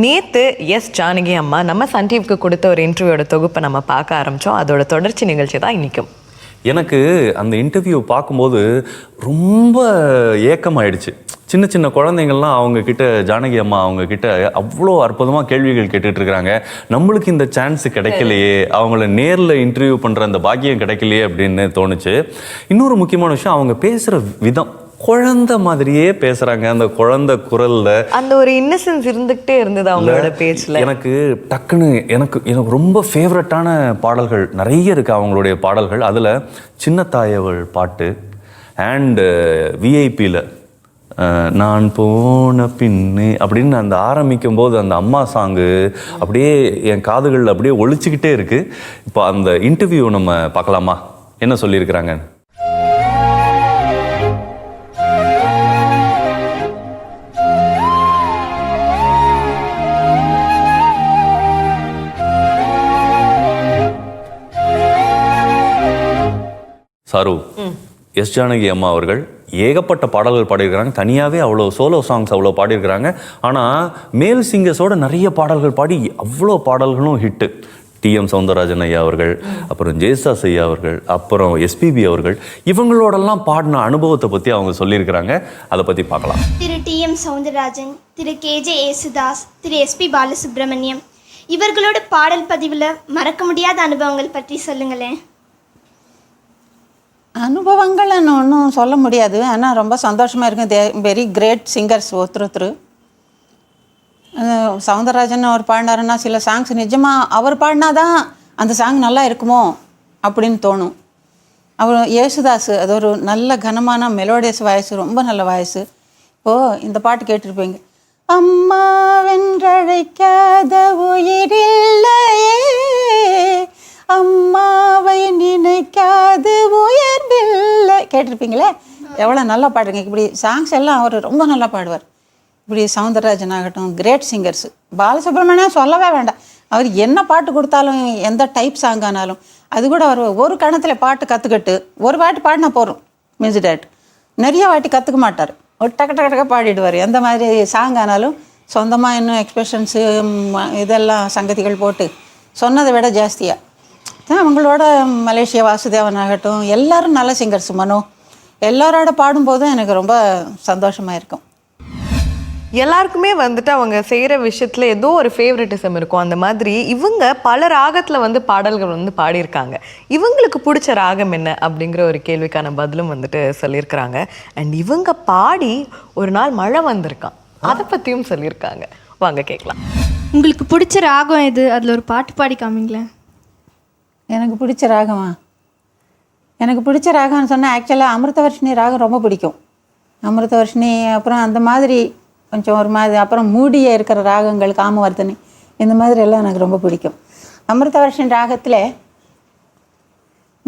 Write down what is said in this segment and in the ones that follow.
நேற்று எஸ் ஜானகி அம்மா நம்ம சன் டிவிக்கு கொடுத்த ஒரு இன்டர்வியூட தொகுப்பை நம்ம பார்க்க ஆரம்பித்தோம். அதோட தொடர்ச்சி நிகழ்ச்சி தான் இன்றைக்கும். எனக்கு அந்த இன்டர்வியூ பார்க்கும்போது ரொம்ப ஏக்கமாயிடுச்சு. சின்ன சின்ன குழந்தைங்கள்லாம் அவங்கக்கிட்ட ஜானகி அம்மா அவங்கக்கிட்ட அவ்வளோ அற்புதமாக கேள்விகள் கேட்டுட்டு இருக்கிறாங்க. நம்மளுக்கு இந்த சான்ஸ் கிடைக்கலையே, அவங்கள நேரில் இன்டர்வியூ பண்ணுற அந்த பாக்கியம் கிடைக்கலையே அப்படின்னு தோணுச்சு. இன்னொரு முக்கியமான விஷயம், அவங்க பேசுகிற விதம் குழந்தை மாதிரியே பேசுறாங்க. அந்த குழந்தை குரல்ல அந்த ஒரு இன்னசென்ஸ் இருந்துகிட்டே இருந்தது அவங்களோட பேச்சுல. எனக்கு டக்குன்னு எனக்கு ரொம்ப ஃபேவரட்டான பாடல்கள் நிறைய இருக்கு அவங்களுடைய பாடல்கள். அதுல சின்ன தாயவள் பாட்டு அண்ட் விஐபியில் நான் போன பின்னு அப்படின்னு அந்த ஆரம்பிக்கும் போது அந்த அம்மா சாங்கு அப்படியே என் காதுகளில் அப்படியே ஒழிச்சுக்கிட்டே இருக்கு. இப்போ அந்த இன்டர்வியூ நம்ம பார்க்கலாமா, என்ன சொல்லியிருக்கிறாங்க? சாரு, எஸ் ஜானகி அம்மா அவர்கள் ஏகப்பட்ட பாடல்கள் பாடியிருக்கிறாங்க. தனியாகவே அவ்வளோ சோலோ சாங்ஸ் அவ்வளோ பாடியிருக்கிறாங்க. ஆனால் மேல் சிங்கர்ஸோட நிறைய பாடல்கள் பாடி அவ்வளோ பாடல்களும் ஹிட்டு. டிஎம் சௌந்தரராஜன் ஐயா அவர்கள், அப்புறம் ஜெயசாஸ் ஐயா அவர்கள், அப்புறம் எஸ்பிபி அவர்கள், இவங்களோடெல்லாம் பாடின அனுபவத்தை பற்றி அவங்க சொல்லியிருக்கிறாங்க. அதை பற்றி பார்க்கலாம். திரு டிஎம் சௌந்தரராஜன், திரு கேஜே யேசுதாஸ், திரு எஸ்பி பாலசுப்ரமணியம் இவர்களோட பாடல் பதிவில் மறக்க முடியாத அனுபவங்கள் பற்றி சொல்லுங்களேன். அனுபவங்கள்னு ஒன்றும் சொல்ல முடியாது, ஆனால் ரொம்ப சந்தோஷமாக இருக்குது. தே வெரி கிரேட் சிங்கர்ஸ் ஒருத்தர். சவுந்தரராஜன் அவர் பாடினாருன்னா சில சாங்ஸ் நிஜமாக அவர் பாடினா தான் அந்த சாங் நல்லா இருக்குமோ அப்படின்னு தோணும். அவர் யேசுதாஸ், அது ஒரு நல்ல கனமான மெலோடியஸ் வாய்ஸ், ரொம்ப நல்ல வாய்ஸ். இப்போது இந்த பாட்டு கேட்டிருப்பீங்க, அம்மா வென்றழைக்காத உயிரில்லையே, அம்மாவை நினைக்காது உயர்வில்லை, கேட்டிருப்பீங்களே. எவ்வளோ நல்லா பாடுறீங்க. இப்படி சாங்ஸ் எல்லாம் அவர் ரொம்ப நல்லா பாடுவார். இப்படி சவுந்தரராஜன் ஆகட்டும், கிரேட் சிங்கர்ஸ். பாலசுப்ரமணியம் சொல்லவே வேண்டாம், அவர் என்ன பாட்டு கொடுத்தாலும் எந்த டைப் சாங் ஆனாலும் அது கூட அவர் ஒரு கணத்தில் பாட்டு கற்றுக்கிட்டு ஒரு வாட்டி பாடினா போகிறோம் மியூசிக் டைரக்டர். நிறைய வாட்டி கற்றுக்க மாட்டார், ஒரு டக்க பாடிடுவார். எந்த மாதிரி சாங் ஆனாலும் சொந்தமாக இன்னும் எக்ஸ்பிரஷன்ஸு இதெல்லாம் சங்கதிகள் போட்டு சொன்னதை விட ஜாஸ்தியாக அவங்களோட மலேசியா வாசுதேவன் ஆகட்டும், எல்லோரும் நல்ல சிங்கர்ஸ். மனோ எல்லாரோட பாடும்போதும் எனக்கு ரொம்ப சந்தோஷமாக இருக்கும். எல்லாருக்குமே வந்துட்டு அவங்க செய்கிற விஷயத்தில் ஏதோ ஒரு ஃபேவரட்டிசம் இருக்கும். அந்த மாதிரி இவங்க பல ராகத்தில் பாடல்கள் பாடியிருக்காங்க. இவங்களுக்கு பிடிச்ச ராகம் என்ன அப்படிங்கிற ஒரு கேள்விக்கான பதிலும் சொல்லியிருக்கிறாங்க. அண்ட் இவங்க பாடி ஒரு நாள் மழை வந்திருக்கான், அதை பற்றியும் சொல்லியிருக்காங்க. வாங்க கேட்கலாம். உங்களுக்கு பிடிச்ச ராகம் எது? அதில் ஒரு பாட்டு பாடி காமிங்களேன். எனக்கு பிடிச்ச ராகமா? எனக்கு பிடிச்ச ராகம்னு சொன்னால் ஆக்சுவலாக அமிர்தவர்ஷினி ராகம் ரொம்ப பிடிக்கும். அமிர்தவர்ஷினி, அப்புறம் அந்த மாதிரி கொஞ்சம் ஒரு மாதிரி, அப்புறம் மூடியே இருக்கிற ராகங்கள், காமவர்த்தனி, இந்த மாதிரி எல்லாம் எனக்கு ரொம்ப பிடிக்கும். அமிர்தவர்ஷினி ராகத்தில்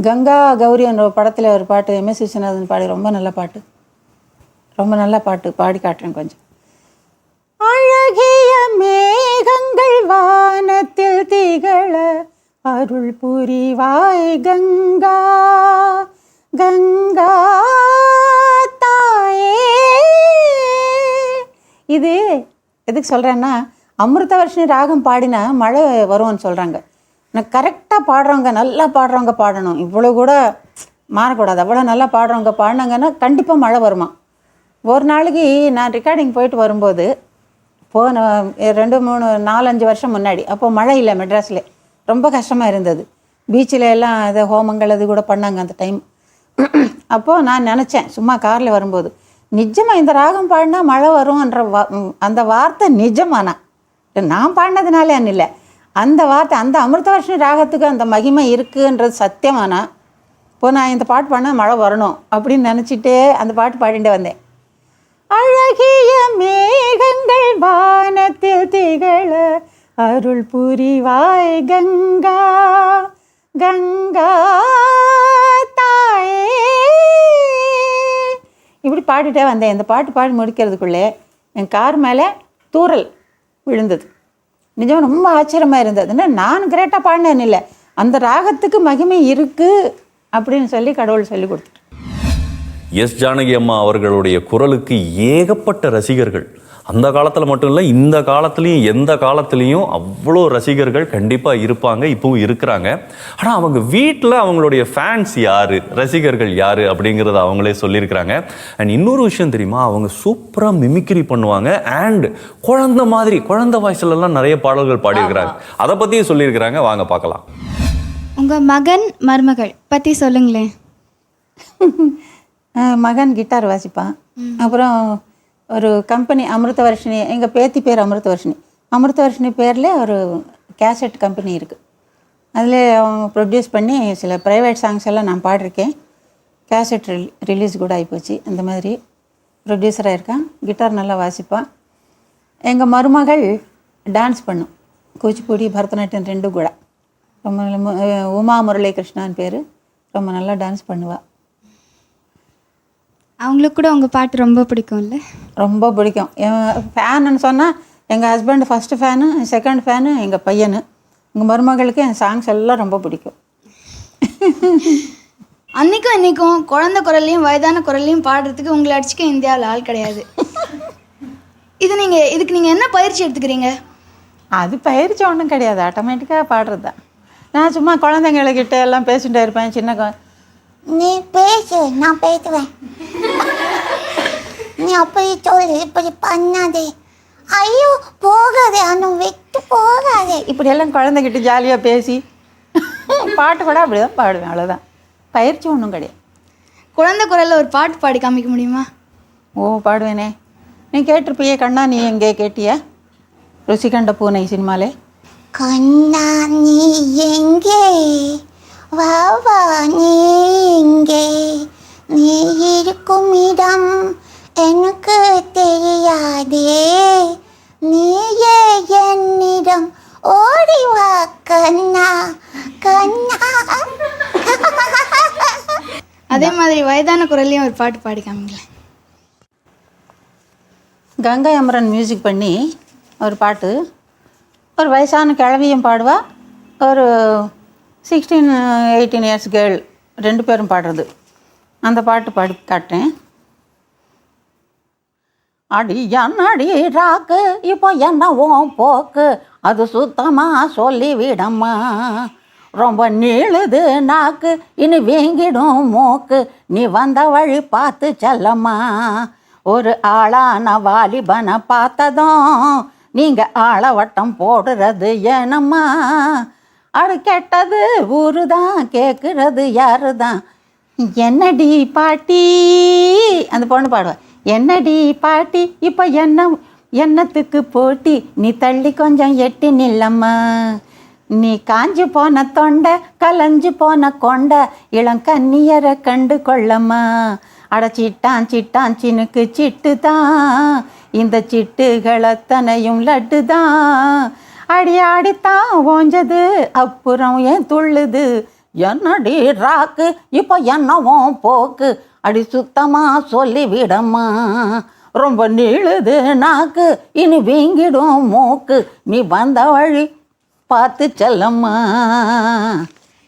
கங்கா கௌரி என்ற படத்தில் ஒரு பாட்டு எம்எஸ் விஸ்வநாதன் பாடி, ரொம்ப நல்ல பாட்டு, ரொம்ப நல்ல பாட்டு. பாடி காட்டுறேன் கொஞ்சம். அழகிய மேகங்கள் வானத்தில் திகழ அருள் புரிவாய் கங்கா கங்கா தாயே. இது எதுக்கு சொல்கிறேன்னா, அமிர்தவர்ஷினி ராகம் பாடினா மழை வரும்னு சொல்கிறாங்க. நான் கரெக்டாக பாடுறவங்க, நல்லா பாடுறவங்க பாடணும், இவ்வளோ கூட மாறக்கூடாது. அவ்வளோ நல்லா பாடுறவங்க பாடினாங்கன்னா கண்டிப்பாக மழை வருமா. ஒரு நாளைக்கு நான் ரெக்கார்டிங் போயிட்டு வரும்போது, போன 2, 3, 4, 5 வருஷம் முன்னாடி, அப்போது மழை இல்லை மெட்ராஸில், ரொம்ப கஷ்டமாக இருந்தது. பீச்சில் எல்லாம் அதை ஹோமங்கள் அது கூட பண்ணாங்க அந்த டைம். அப்போது நான் நினச்சேன், சும்மா காரில் வரும்போது, நிஜமாக இந்த ராகம் பாடினா மழை வரும்ன்ற அந்த வார்த்தை நிஜமானா, நான் பாடினதுனாலே இல்லை, அந்த வார்த்தை அந்த அமிர்தவர்ஷினி ராகத்துக்கு அந்த மகிமை இருக்குன்றது சத்தியமானா, இப்போ நான் இந்த பாட்டு பாடினா மழை வரணும் அப்படின்னு நினச்சிட்டே அந்த பாட்டு பாடிட்டு வந்தேன். அழகிய மேகங்கள் வானத்தில் திகழ அருள் புரிவாய் கங்கா கங்கா தாயே, இப்படி பாடிட்டே வந்தேன். இந்த பாட்டு பாடி முடிக்கிறதுக்குள்ளே என் கார் மேலே தூறல் விழுந்தது. நிஜமாக ரொம்ப ஆச்சரியமாக இருந்ததுன்னா, நான் கிரேட்டாக பாடினேன்னு இல்லை, அந்த ராகத்துக்கு மகிமை இருக்குது அப்படின்னு சொல்லி கடவுள் சொல்லி கொடுத்துட்டு. எஸ் ஜானகி அம்மா அவர்களுடைய குரலுக்கு ஏகப்பட்ட ரசிகர்கள். அந்த காலத்தில் மட்டும் இல்லை, இந்த காலத்துலேயும் எந்த காலத்துலேயும் அவ்வளோ ரசிகர்கள் கண்டிப்பாக இருப்பாங்க, இப்பவும் இருக்கிறாங்க. ஆனால் அவங்க வீட்டில் அவங்களுடைய ஃபேன்ஸ் யார், ரசிகர்கள் யார் அப்படிங்கிறத அவங்களே சொல்லியிருக்கிறாங்க. அண்ட் இன்னொரு விஷயம் தெரியுமா, அவங்க சூப்பராக மிமிக்ரி பண்ணுவாங்க. அண்ட் குழந்தை வாய்ஸ்லலாம் நிறைய பாடல்கள் பாடியிருக்கிறாங்க. அதை பற்றியும் சொல்லியிருக்கிறாங்க. வாங்க பார்க்கலாம். உங்கள் மகன் மருமகள் பற்றி சொல்லுங்களேன். மகன் கிட்டார் வாசிப்பான். அப்புறம் ஒரு கம்பெனி அமிர்தவர்ஷினி, எங்கள் பேத்தி பேர் அமிர்தவர்ஷினி. அமிர்தவர்ஷினி பேரில் ஒரு கேசட் கம்பெனி இருக்குது. அதில் அவங்க ப்ரொடியூஸ் பண்ணி சில ப்ரைவேட் சாங்ஸ் எல்லாம் நான் பாடிருக்கேன். கேசட் ரிலீஸ் கூட ஆகிப்போச்சு. அந்த மாதிரி ப்ரொடியூசராக இருக்கான். கிட்டார் நல்லா வாசிப்பான். எங்கள் மருமகள் டான்ஸ் பண்ணும், கூச்சிப்பூடி பரதநாட்டியம் ரெண்டும் கூட. ரொம்ப உமா முரளி கிருஷ்ணான்னு பேர். ரொம்ப நல்லா டான்ஸ் பண்ணுவாள். அவங்களுக்கு கூட உங்கள் பாட்டு ரொம்ப பிடிக்கும்ல? ரொம்ப பிடிக்கும். என் ஃபேனுன்னு சொன்னால் எங்கள் husband first fan, second fan எங்கள் பையனு. எங்கள் மருமகளுக்கு என் சாங்ஸ் எல்லாம் ரொம்ப பிடிக்கும். அன்றைக்கும் இன்றைக்கும் குழந்தை குரல்லையும் வயதான குரல்லையும் பாடுறதுக்கு உங்களை அடிச்சுக்க இந்தியாவில் ஆள் கிடையாது. இதுக்கு நீங்கள் என்ன பயிற்சி எடுத்துக்கிறீங்க? அது பயிற்சி ஒன்றும் கிடையாது, ஆட்டோமேட்டிக்காக பாடுறது தான். நான் சும்மா குழந்தைங்கக்கிட்ட எல்லாம் பேசிகிட்டே இருப்பேன். சின்ன நீ பேசு, நான் பேசுவேன். நீ அப்படி சொல்லு, இப்படி பண்ணாதே, ஐயோ போகாதே, அண்ணன் விட்டு போகாதே. இப்படியெல்லாம் குழந்தைகிட்ட ஜாலியாக பேசி பாட்டு கூட அப்படி தான் பாடுவேன். அவ்வளோதான், பயிற்சி ஒன்றும் கிடையாது. குழந்தை குரலில் ஒரு பாட்டு பாடி காமிக்க முடியுமா? ஓ பாடுவேனே. நீ கேட்டிருப்பியே கண்ணா நீ எங்கே கேட்டியா, ருசி கண்ட பூனை சினிமாலே. கண்ணா நீ எங்கே, வா வா நீ எங்கே, நீ இருக்கும் இடம் எனக்கு தெரியாதே, நீயே என்னிடம் ஓடி வா கண்ணா கண்ணா. அதே மாதிரி வயதான குரல்லையும் ஒரு பாட்டு பாடி காமிங்களேன். கங்கை அமரன் மியூசிக் பண்ணி ஒரு பாட்டு, ஒரு வயசான கிழவியும் பாடுவா, ஒரு 16-18 இயர்ஸ் கேர்ள், ரெண்டு பேரும் பாடுறது. அந்த பாட்டு பாடி காட்டுறேன். அடி என்னடி ராக்கு, இப்போ என்னவோ போக்கு, அது சுத்தமாக சொல்லிவிடம்மா. ரொம்ப நீளுது நாக்கு, இனி வீங்கிடும் மூக்கு, நீ வந்த வழி பார்த்து செல்லம்மா. ஒரு ஆளான வாலிபனை பார்த்ததும் நீங்கள் ஆளவட்டம் போடுறது ஏனம்மா. அடு கெட்டது ஊரு தான், கேட்குறது யாரு தான். என்னடி பாட்டி, அந்த பொண்ணு பாடுவேன். என்னடி பாட்டி இப்போ என்னத்துக்கு போட்டி, நீ தள்ளி கொஞ்சம் எட்டி நில்லம்மா. நீ காஞ்சி போன தொண்டை, கலைஞ்சு போன கொண்டை, இளங்கன்னியரை கண்டு கொள்ளம்மா. அட சிட்டான் சினுக்கு சிட்டு தான், இந்த சிட்டுகளத்தனையும் லட்டு தான். அடித்தான் ஓஞ்சது அப்புறம் ஏன் துள்ளுது, என்னடி ராக்கு இப்போ என்னவோ போக்கு, அடி சுத்தமாக சொல்லிவிடம்மா. ரொம்ப நீளுது நாக்கு, இனி வீங்கிடும் மூக்கு, நீ வந்த வழி பார்த்து செல்லம்மா.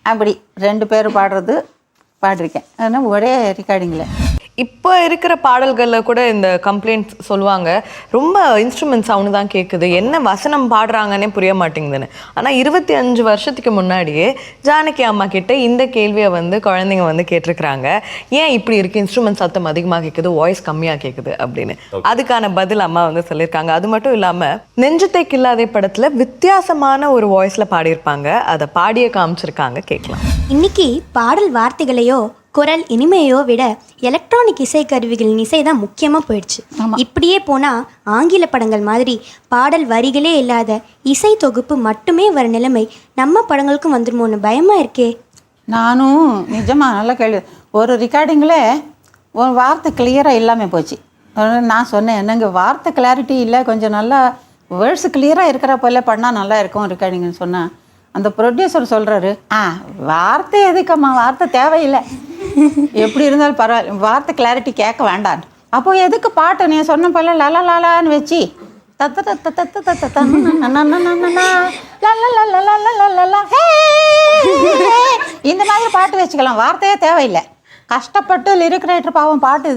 அப்படி ரெண்டு பேரும் பாடுறது பாடிருக்கேன். அதனால் ஒரே ரெக்கார்டிங்கில். இப்போ இருக்கிற பாடல்களில் கூட இந்த கம்ப்ளைண்ட் சொல்லுவாங்க, ரொம்ப இன்ஸ்ட்ருமெண்ட் சவுண்டு தான் கேட்குது, என்ன வசனம் பாடுறாங்கன்னே புரிய மாட்டேங்குதுன்னு. ஆனால் 25 வருஷத்துக்கு முன்னாடியே ஜானகி அம்மா கிட்ட இந்த கேள்வியை குழந்தைங்க கேட்டிருக்கிறாங்க, ஏன் இப்படி இருக்குது, இன்ஸ்ட்ருமெண்ட் சத்தம் அதிகமாக கேட்குது, வாய்ஸ் கம்மியாக கேட்குது அப்படின்னு. அதுக்கான பதில் அம்மா சொல்லியிருக்காங்க. அது மட்டும் இல்லாமல் நெஞ்சத்தை கில்லாதே படத்தில் வித்தியாசமான ஒரு வாய்ஸில் பாடியிருப்பாங்க, அதை பாடிய காமிச்சிருக்காங்க, கேட்கலாம். இன்னைக்கு பாடல் வார்த்தைகளையோ குரல் இனிமையோ விட எலக்ட்ரானிக் இசை கருவிகளின் இசை தான் முக்கியமாக போயிடுச்சு. இப்படியே போனால் ஆங்கில படங்கள் மாதிரி பாடல் வரிகளே இல்லாத இசை தொகுப்பு மட்டுமே வர நிலைமை நம்ம படங்களுக்கும் வந்துடுமோன்னு பயமாக இருக்கே. நானும் நிஜமாக நல்லா கேள்வி. ஒரு ரெக்கார்டிங்கில் ஒரு வார்த்தை கிளியராக இல்லாமல் போச்சு. நான் சொன்னேன், என்னங்க வார்த்தை கிளாரிட்டி இல்லை, கொஞ்சம் நல்லா வேர்ட்ஸ் கிளியராக இருக்கிற போல பண்ணால் நல்லா இருக்கும் ரெக்கார்டிங்னு சொன்னேன். அந்த ப்ரொடியூசர் சொல்கிறாரு, வார்த்தை எதுக்கம்மா, வார்த்தை தேவையில்லை, எப்படி இருந்தாலும் பரவாயில்ல, வார்த்தை கிளாரிட்டி கேட்க வேண்டாம். அப்போ எதுக்கு பாட்டு நீ சொன்ன போல லல லாலான்னு வச்சு தத்த தத்த தத்த தத்த இந்த மாதிரி பாட்டு வச்சுக்கலாம், வார்த்தையே தேவையில்லை. கஷ்டப்பட்டு லிரிக் ரைட்டர் பாவம் பாட்டு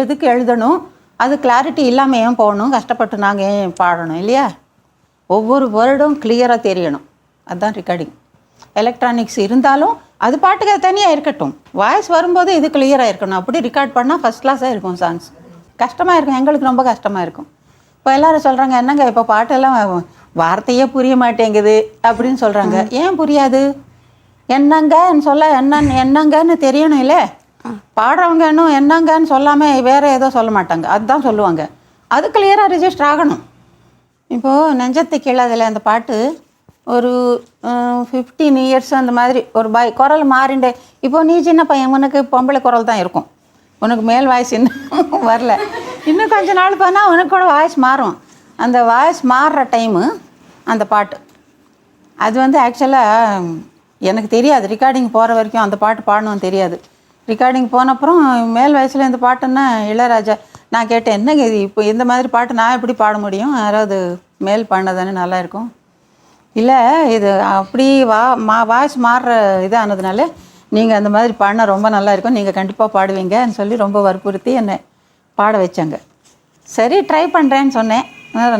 எதுக்கு எழுதணும், அது கிளாரிட்டி இல்லாமல் ஏன் போகணும், கஷ்டப்பட்டு நாங்கள் ஏன் பாடணும் இல்லையா? ஒவ்வொரு வேர்டும் கிளியராக தெரியணும், அதுதான் ரெக்கார்டிங். எலக்ட்ரானிக்ஸ் இருந்தாலும் அது பாட்டுக்கு தனியாக இருக்கட்டும், வாய்ஸ் வரும்போது இது கிளியராக இருக்கணும். அப்படி ரெக்கார்ட் பண்ணால் ஃபஸ்ட் கிளாஸாக இருக்கும் சாங்ஸ். கஷ்டமாக இருக்கும், எங்களுக்கு ரொம்ப கஷ்டமாக இருக்கும். இப்போ எல்லோரும் சொல்கிறாங்க, என்னங்க இப்போ பாட்டெல்லாம் வார்த்தையே புரிய மாட்டேங்குது அப்படின்னு சொல்கிறாங்க. ஏன் புரியாது? என்னங்கன்னு சொல்ல என்னங்கன்னு தெரியணும் இல்லை? பாடுறவங்க இன்னும் என்னங்கன்னு சொல்லாமல் வேறு ஏதோ சொல்ல மாட்டாங்க, அதுதான் சொல்லுவாங்க. அது கிளியராக ரிஜிஸ்டர் ஆகணும். இப்போது நெஞ்சத்து கீழதில் அந்த பாட்டு ஒரு 15 இயர்ஸ் அந்த மாதிரி ஒரு குரல் மாறிண்டே. இப்போது நீ சின்ன பையன், உனக்கு பொம்பளை குரல் தான் இருக்கும், உனக்கு மேல் வாய்ஸ் இன்னும் வரல. இன்னும் கொஞ்ச நாள் போனால் உனக்கு கூட வாய்ஸ் மாறும். அந்த வாய்ஸ் மாறுற டைமு அந்த பாட்டு அது வந்து ஆக்சுவலாக எனக்கு தெரியாது. ரெக்கார்டிங் போகிற வரைக்கும் அந்த பாட்டு பாடணும்னு தெரியாது. ரெக்கார்டிங் போனப்புறம் மேல் வயசில் இந்த பாட்டுன்னா இளையராஜா நான் கேட்டேன், என்னங்க இது இப்போ இந்த மாதிரி பாட்டு நான் எப்படி பாட முடியும், யாராவது மேல் பாடினதானே நல்லா இருக்கும். இல்லை இது அப்படி வாய்ஸ் மாறுற இதானதுனால நீங்கள் அந்த மாதிரி பாடினா ரொம்ப நல்லா இருக்கும், நீங்கள் கண்டிப்பாக பாடுவீங்கன்னு சொல்லி ரொம்ப வற்புறுத்தி என்னை பாட வச்சாங்க. சரி ட்ரை பண்ணுறேன்னு சொன்னேன்,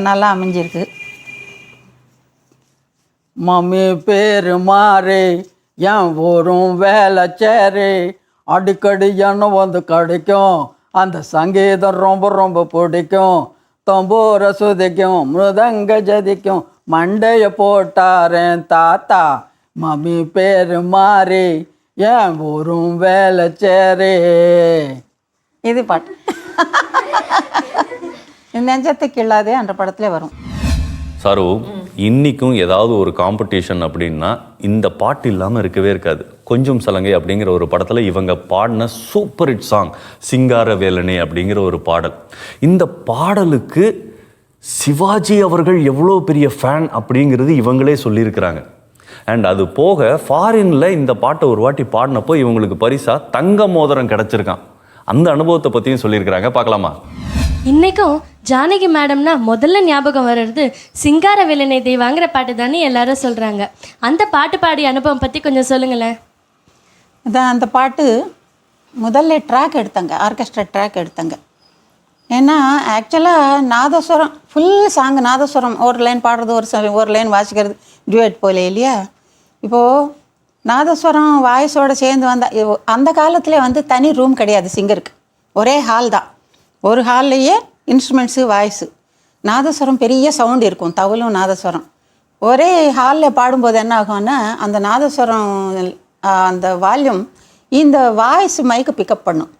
நல்லா அமைஞ்சிருக்கு. மம்மி பேரு மாறே என் ஊரும் வேலைச்சேரே, அடிக்கடி என்ன வந்து கிடைக்கும், அந்த சங்கீதம் ரொம்ப ரொம்ப பிடிக்கும், தம்பூர சுதிக்கும் மிருதங்க ஜதிக்கும் மண்டைய போட்டாரேன் தாத்தா. மம்மி பேரு மாறே என் ஊரும் வேலைச்சேரே. இது பாட்டு நெஞ்சத்துக்கு இல்லாதே என்ற படத்துல வரும். சாரு, இன்னைக்கும் ஏதாவது ஒரு காம்படிஷன் அப்படின்னா இந்த பாட்டு இல்லாமல் இருக்கவே இருக்காது. கொஞ்சம் சலங்கை அப்படிங்கிற ஒரு படத்தில் இவங்க பாடின சூப்பர் ஹிட் சாங் சிங்கார வேலனே அப்படிங்கிற ஒரு பாடல். இந்த பாடலுக்கு சிவாஜி அவர்கள் எவ்வளோ பெரிய ஃபேன் அப்படிங்கிறது இவங்களே சொல்லியிருக்கிறாங்க. அண்ட் அது போக ஃபாரினில் இந்த பாட்டை ஒரு வாட்டி பாடினப்போ இவங்களுக்கு பரிசாக தங்க மோதிரம் கிடச்சிருக்கான். அந்த அனுபவத்தை பற்றியும் சொல்லியிருக்கிறாங்க, பார்க்கலாமா? இன்னைக்கும் ஜானகி மேடம்னா முதல்ல ஞாபகம் வர்றது சிங்கார வேலனை தெய்வாங்கிற பாட்டு தானே எல்லாரும் சொல்கிறாங்க. அந்த பாட்டு பாடிய அனுபவம் பற்றி கொஞ்சம் சொல்லுங்களேன். அதான் அந்த பாட்டு முதல்ல ட்ராக் எடுத்தாங்க, ஆர்கெஸ்ட்ரா ட்ராக் எடுத்தாங்க. ஏன்னா ஆக்சுவலாக நாதஸ்வரம் ஃபுல் சாங் நாதஸ்வரம், ஒரு லைன் பாடுறது ஒரு லைன் வாசிக்கிறது டுவேட் போல இல்லையா? இப்போது நாதஸ்வரம் வாய்ஸோடு சேர்ந்து வந்தால் அந்த காலத்தில் வந்து தனி ரூம் கிடையாது சிங்கருக்கு, ஒரே ஹால் தான். ஒரு ஹால்லையே இன்ஸ்ட்ருமெண்ட்ஸு வாய்ஸு, நாதஸ்வரம் பெரிய சவுண்ட் இருக்கும், தவளும் நாதஸ்வரம். ஒரே ஹாலில் பாடும்போது என்ன ஆகும்னா அந்த நாதஸ்வரம் அந்த வால்யூம் இந்த வாய்ஸ் மைக்கு பிக்கப் பண்ணும்.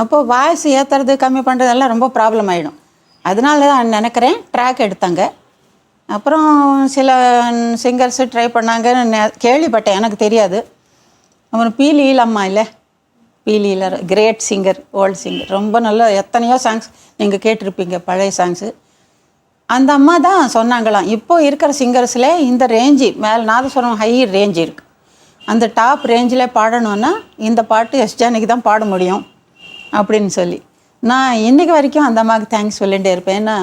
அப்போது வாய்ஸ் ஏற்றுறது கம்மி பண்ணுறதெல்லாம் ரொம்ப ப்ராப்ளம் ஆகிடும். அதனால தான் நினைக்கிறேன் ட்ராக் எடுத்தாங்க. அப்புறம் சில சிங்கர்ஸு ட்ரை பண்ணாங்கன்னு கேள்விப்பட்டேன், எனக்கு தெரியாது. அப்புறம் பீலியில் அம்மா இல்லை, பீலியில் கிரேட் சிங்கர், ஓல்டு சிங்கர், ரொம்ப நல்ல எத்தனையோ சாங்ஸ் நீங்கள் கேட்டிருப்பீங்க பழைய சாங்ஸு. அந்த அம்மா தான் சொன்னாங்களாம், இப்போ இருக்கிற சிங்கர்ஸில் இந்த ரேஞ்சு மேலே நாதஸ்வரம் ஹை ரேஞ்ச் இருக்குது, அந்த டாப் ரேஞ்சில் பாடணுன்னா இந்த பாட்டு எஸ் ஜானகி தான் பாட முடியும் அப்படின்னு சொல்லி. நான் இன்றைக்கி வரைக்கும் அந்த அம்மாவுக்கு தேங்க்ஸ் சொல்லிகிட்டே இருப்பேன். ஏன்னா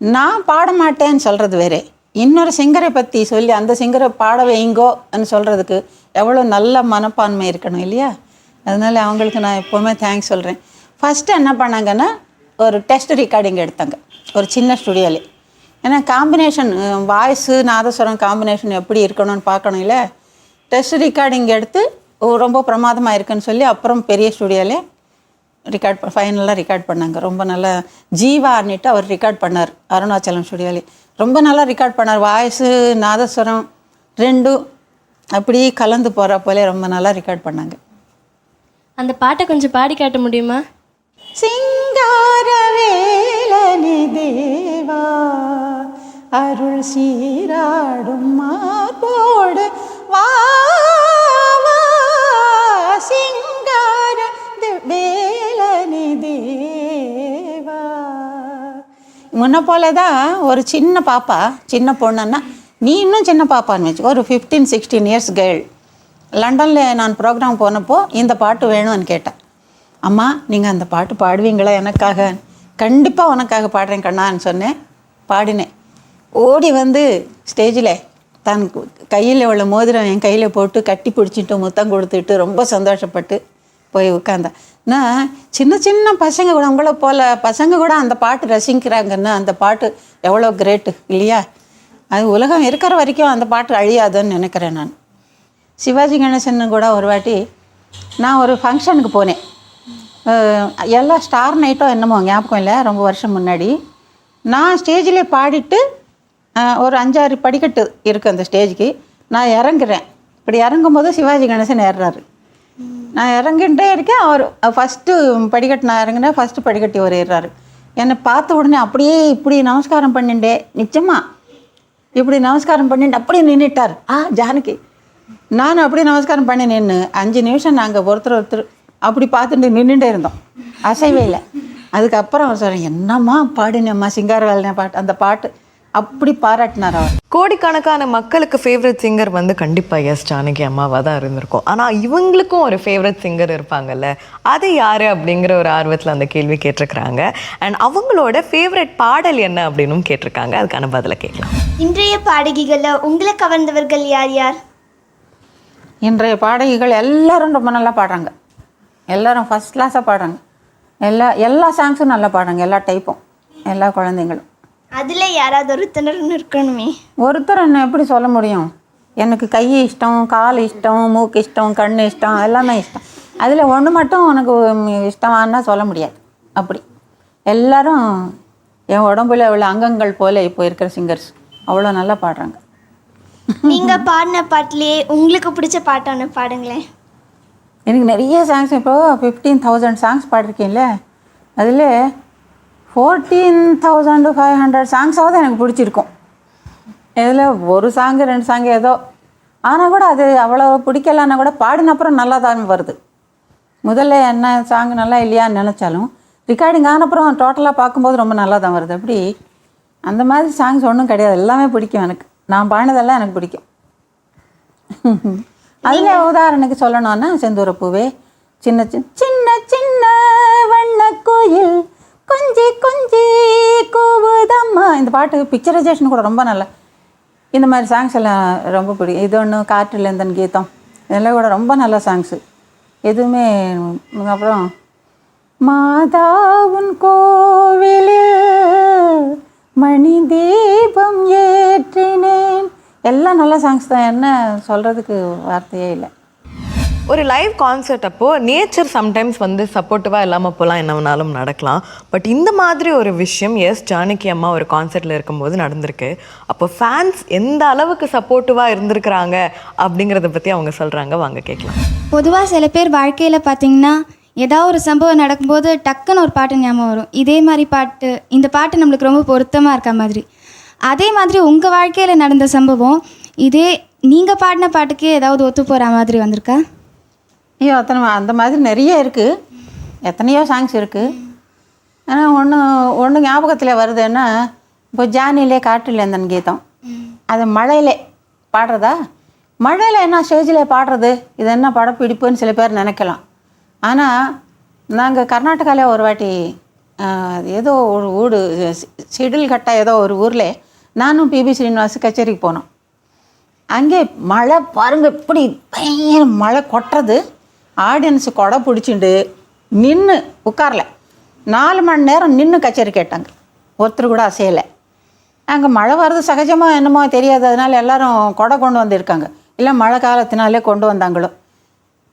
நான் பாட மாட்டேன்னு சொல்கிறது வேறு, இன்னொரு சிங்கரை பற்றி சொல்லி அந்த சிங்கரை பாட வைங்கோன்னு சொல்கிறதுக்கு எவ்வளோ நல்ல மனப்பான்மை இருக்கணும் இல்லையா? அதனால் அவங்களுக்கு நான் எப்போவுமே தேங்க்ஸ் சொல்கிறேன். ஃபஸ்ட்டு என்ன பண்ணாங்கன்னா ஒரு டெஸ்ட் ரெக்கார்டிங் எடுத்தாங்க ஒரு சின்ன ஸ்டுடியோவில். ஏன்னா காம்பினேஷன் வாய்ஸு நாதஸ்வரம் காம்பினேஷன் எப்படி இருக்கணும்னு பார்க்கணும் இல்லை? டெஸ்ட் ரெக்கார்டிங் எடுத்து ரொம்ப பிரமாதமாக இருக்குன்னு சொல்லி அப்புறம் பெரிய ஸ்டுடியோவில் ஃபைனலாக ரெக்கார்ட் பண்ணாங்க. ரொம்ப நல்லா ஜீவான்னுட்டு அவர் ரெக்கார்ட் பண்ணார் அருணாச்சலம் ஸ்டுடியோவில். ரொம்ப நல்லா ரெக்கார்ட் பண்ணார், வாய்ஸு நாதஸ்வரம் ரெண்டும் அப்படி கலந்து போகிற போல ரொம்ப நல்லா ரெக்கார்ட் பண்ணாங்க. அந்த பாட்டை கொஞ்சம் பாடி காட்ட முடியுமா? சிங்காரவேலனே தேவா அருள் சீராடும் மார்போடு வா சிங்கார வேலனே தேவா. முன்ன போல தான் ஒரு சின்ன பாப்பா, சின்ன பொண்ணுன்னா நீ இன்னும் சின்ன பாப்பான்னு வச்சு ஒரு 15-16 இயர்ஸ் கேர்ள் லண்டனில் நான் ப்ரோக்ராம் போனப்போ இந்த பாட்டு வேணும்னு கேட்டேன். அம்மா நீங்கள் அந்த பாட்டு பாடுவீங்களா எனக்காக? கண்டிப்பாக உனக்காக பாடுறேன் கண்ணான்னு சொன்னேன். பாடினேன். ஓடி வந்து ஸ்டேஜில் தன் கையில் உள்ள மோதிரம் என் கையில் போட்டு கட்டி பிடிச்சிட்டு முத்தம் கொடுத்துட்டு ரொம்ப சந்தோஷப்பட்டு போய் உட்காந்தேன். நான் சின்ன சின்ன பசங்க கூட உங்களை போல் பசங்க கூட அந்த பாட்டு ரசிக்கிறாங்கன்னா அந்த பாட்டு எவ்வளோ கிரேட்டு இல்லையா? அது உலகம் இருக்கிற வரைக்கும் அந்த பாட்டு அழியாதுன்னு நினைக்கிறேன் நான். சிவாஜி கணேசன் கூட ஒரு வாட்டி நான் ஒரு ஃபங்க்ஷனுக்கு போனேன். எல்லா ஸ்டார் நைட்டோ என்னமோ ஞாபகம் இல்லை, ரொம்ப வருஷம் முன்னாடி. நான் ஸ்டேஜில் பாடிட்டு ஒரு 5-6 படிக்கட்டு இருக்குது அந்த ஸ்டேஜுக்கு. நான் இறங்குறேன். இப்படி இறங்கும்போது சிவாஜி கணேசன் ஏறுறாரு. நான் இறங்கிட்டே இருக்கேன். அவர் ஃபஸ்ட்டு படிக்கட்டு நான் இறங்கினேன், ஃபஸ்ட்டு படிக்கட்டு அவர் ஏறுறாரு. என்னை பார்த்த உடனே அப்படியே இப்படி நமஸ்காரம் பண்ணிட்டே, நிச்சயமாக இப்படி நமஸ்காரம் பண்ணிட்டு அப்படியே நின்றுட்டார். ஜானகி. நானும் அப்படியே நமஸ்காரம் பண்ணி நின்று 5 நிமிஷம் நாங்கள் ஒருத்தர் அப்படி பார்த்துட்டு நின்றுட்டே இருந்தோம், அசைவே இல்லை. அதுக்கப்புறம் அவர் சொல்கிறேன், என்னம்மா பாடினம்மா சிங்காரவேலனை பாட்டு, அந்த பாட்டு அப்படி பாராட்டினார் அவர். கோடிக்கணக்கான மக்களுக்கு ஃபேவரட் சிங்கர் வந்து கண்டிப்பாக எஸ் ஜானகி அம்மாவாக தான் இருந்திருக்கும். ஆனால் இவங்களுக்கும் ஒரு ஃபேவரட் சிங்கர் இருப்பாங்கல்ல, அது யார் அப்படிங்கிற ஒரு ஆர்வத்தில் அந்த கேள்வி கேட்டிருக்கிறாங்க. அண்ட் அவங்களோட ஃபேவரட் பாடல் என்ன அப்படின்னும் கேட்டிருக்காங்க. அதுக்கான பதிலை கேட்கலாம். இன்றைய பாடகிகளில் உங்களை கவர்ந்தவர்கள் யார் யார்? இன்றைய பாடகிகள் எல்லாரும் ரொம்ப நல்லா பாடுறாங்க. எல்லாரும் ஃபஸ்ட் கிளாஸாக பாடுறாங்க. எல்லா சாங்ஸும் நல்லா பாடுறாங்க, எல்லா டைப்பும், எல்லா குழந்தைங்களும். அதில் யாராவது ஒருத்தர்னு இருக்கணுமே. ஒருத்தர் என்ன எப்படி சொல்ல முடியும்? எனக்கு கை இஷ்டம், கால் இஷ்டம், மூக்கு இஷ்டம், கண் இஷ்டம், எல்லாமே இஷ்டம். அதில் ஒன்று மட்டும் உனக்கு இஷ்டமானா சொல்ல முடியாது. அப்படி எல்லாரும் என் உடம்புல உள்ள அங்கங்கள் போல் இப்போ இருக்கிற சிங்கர்ஸ் அவ்வளோ நல்லா பாடுறாங்க. நீங்கள் பாடின பாட்டிலேயே உங்களுக்கு பிடிச்ச பாட்டான பாடுங்களேன். எனக்கு நிறைய சாங்ஸ், இப்போது 15,000 சாங்ஸ் பாடிருக்கேன்ல, அதில் 14,500 சாங்ஸாவது எனக்கு பிடிச்சிருக்கும். இதில் ஒரு சாங்கு 2 சாங்கு ஏதோ, ஆனால் கூட அது அவ்வளோ பிடிக்கலன்னா கூட பாடின அப்புறம் நல்லா தான் வருது. முதல்ல என்ன சாங் நல்லா இல்லையான்னு நினச்சாலும் ரெக்கார்டிங் ஆனப்புறம் டோட்டலாக பார்க்கும்போது ரொம்ப நல்லா தான் வருது. அப்படி அந்த மாதிரி சாங்ஸ் ஒன்றும் கிடையாது, எல்லாமே பிடிக்கும் எனக்கு. நான் பாடினதெல்லாம் எனக்கு பிடிக்கும். அதில் உதாரணத்துக்கு சொல்லணும்னா செந்தூரப்பூவே, சின்ன சின்ன சின்ன வண்ண கோயில் கொஞ்சி கொஞ்சி கூவுதம்மா, இந்த பாட்டு பிக்சரைசேஷன் கூட ரொம்ப நல்லா. இந்த மாதிரி சாங்ஸ் எல்லாம் ரொம்ப பிடிக்கும். இது ஒன்று காற்றிலேந்தன் கீதம், இதெல்லாம் கூட ரொம்ப நல்ல சாங்ஸு. எதுவுமே. அப்புறம் மாதாவுன் கோவிலில் மணி தீபம் ஏற்றினேன், எல்லாம் நல்ல சாங்ஸ் தான். என்ன சொல்கிறதுக்கு வார்த்தையே இல்லை. ஒரு லைவ் கான்சர்ட் அப்போது நேச்சர் சம்டைம்ஸ் வந்து சப்போர்ட்டிவாக இல்லாமல் போகலாம், என்ன வேணாலும் நடக்கலாம். பட் இந்த மாதிரி ஒரு விஷயம் எஸ் ஜானகி அம்மா ஒரு கான்சர்ட்டில் இருக்கும்போது நடந்திருக்கு. அப்போ ஃபேன்ஸ் எந்த அளவுக்கு சப்போர்ட்டிவாக இருந்திருக்கிறாங்க அப்படிங்கிறத பற்றி அவங்க சொல்கிறாங்க, வாங்க கேட்கலாம். பொதுவாக சில பேர் வாழ்க்கையில் பார்த்தீங்கன்னா ஏதாவது ஒரு சம்பவம் நடக்கும்போது டக்குன்னு ஒரு பாட்டு ஞாபகம் வரும். இதே மாதிரி பாட்டு, இந்த பாட்டு நம்மளுக்கு ரொம்ப பொருத்தமாக இருக்க மாதிரி. அதே மாதிரி உங்கள் வாழ்க்கையில் நடந்த சம்பவம் இதே நீங்கள் பாடின பாட்டுக்கே ஏதாவது ஒத்து போகிற மாதிரி வந்திருக்கா? ஐயோ, அந்த மாதிரி நிறைய இருக்குது, எத்தனையோ சாங்ஸ் இருக்குது. ஆனால் ஒன்று ஞாபகத்தில் வருதுன்னா, இப்போ ஜானிலே காற்றிலேந்தன் கீதம், அது மழையிலே பாடுறதா? மழையில் என்ன ஸ்டேஜில் பாடுறது, இது என்ன படப்பிடிப்புன்னு சில பேர் நினைக்கலாம். ஆனால் நாங்கள் கர்நாடகாவில் ஒரு வாட்டி ஏதோ ஒரு ஊடு சிடில் கட்டா ஏதோ ஒரு ஊரில் நானும் பிபி ஸ்ரீனிவாஸ் கச்சேரிக்கு போனோம். அங்கே மழை பாருங்க, இப்படி பயங்கர மழை கொட்டுறது. ஆடியன்ஸு கொடை பிடிச்சிண்டு நின்று உட்காரல, 4 மணி நேரம் நின்று கச்சேரி கேட்டாங்க, ஒருத்தர் கூட அசையலை. அங்கே மழை வர்றது சகஜமாக என்னமோ தெரியாது, அதனால எல்லோரும் கொடை கொண்டு வந்திருக்காங்க. இல்லை மழை காலத்தினாலே கொண்டு வந்தாங்களோ.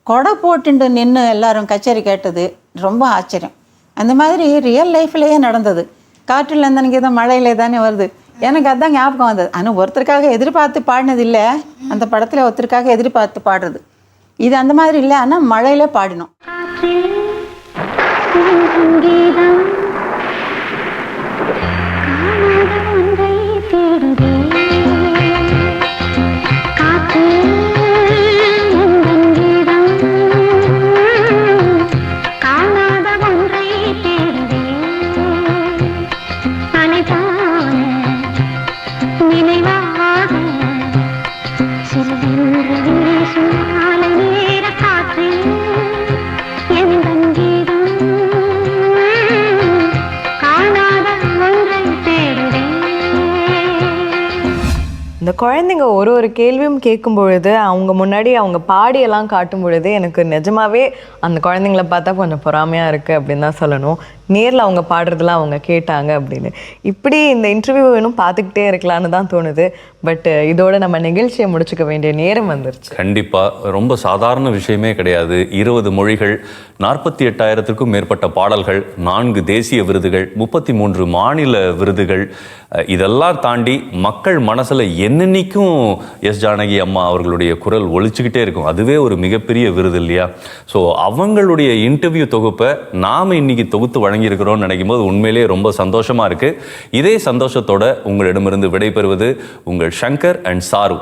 கொடை போட்டுண்டு நின்று எல்லோரும் கச்சேரி கேட்டது ரொம்ப ஆச்சரியம். அந்த மாதிரி ரியல் லைஃப்லேயே நடந்தது. காற்றில் இருந்தனுக்கு ஏதோ மழையிலே தானே வருது, எனக்கு அதுதான் ஞாபகம் வந்தது. ஆனால் ஒருத்தருக்காக எதிர்பார்த்து பாடினது இல்லை, அந்த படத்தில் ஒருத்தருக்காக எதிர்பார்த்து பாடுறது இது அந்த மாதிரி இல்லை. ஆனால் மழையிலே பாடினோம். இந்த குழந்தைங்க ஒரு ஒரு கேள்வியும் கேட்கும் பொழுது அவங்க முன்னாடி அவங்க பாடியெல்லாம் காட்டும் பொழுது எனக்கு நிஜமாவே அந்த குழந்தைங்கள பார்த்தா கொஞ்சம் பொறாமையாக இருக்குது அப்படின்னு தான் சொல்லணும். நேரில் அவங்க பாடுறதுலாம் அவங்க கேட்டாங்க அப்படின்னு. இப்படி இந்த இன்டர்வியூ இன்னும் பார்த்துக்கிட்டே இருக்கலான்னு தான் தோணுது. பட் இதோட நம்ம நிகழ்ச்சியை முடிச்சுக்க வேண்டிய நேரம் வந்துருச்சு. கண்டிப்பாக ரொம்ப சாதாரண விஷயமே கிடையாது. 20 மொழிகள், 48,000க்கும் மேற்பட்ட பாடல்கள், 4 தேசிய விருதுகள், 33 மாநில விருதுகள், இதெல்லாம் தாண்டி மக்கள் மனசில் என்னென்னைக்கும் எஸ் ஜானகி அம்மா அவர்களுடைய குரல் ஒலிச்சுக்கிட்டே இருக்கும். அதுவே ஒரு மிகப்பெரிய விருது இல்லையா? ஸோ அவங்களுடைய இன்டர்வியூ தொகுப்பை நாம் இன்னைக்கு தொகுத்து வழங்கியிருக்கிறோம்னு நினைக்கும் போது உண்மையிலேயே ரொம்ப சந்தோஷமாக இருக்குது. இதே சந்தோஷத்தோட உங்களிடமிருந்து விடைபெறுவது உங்கள் சங்கர் அண்ட் சாரு.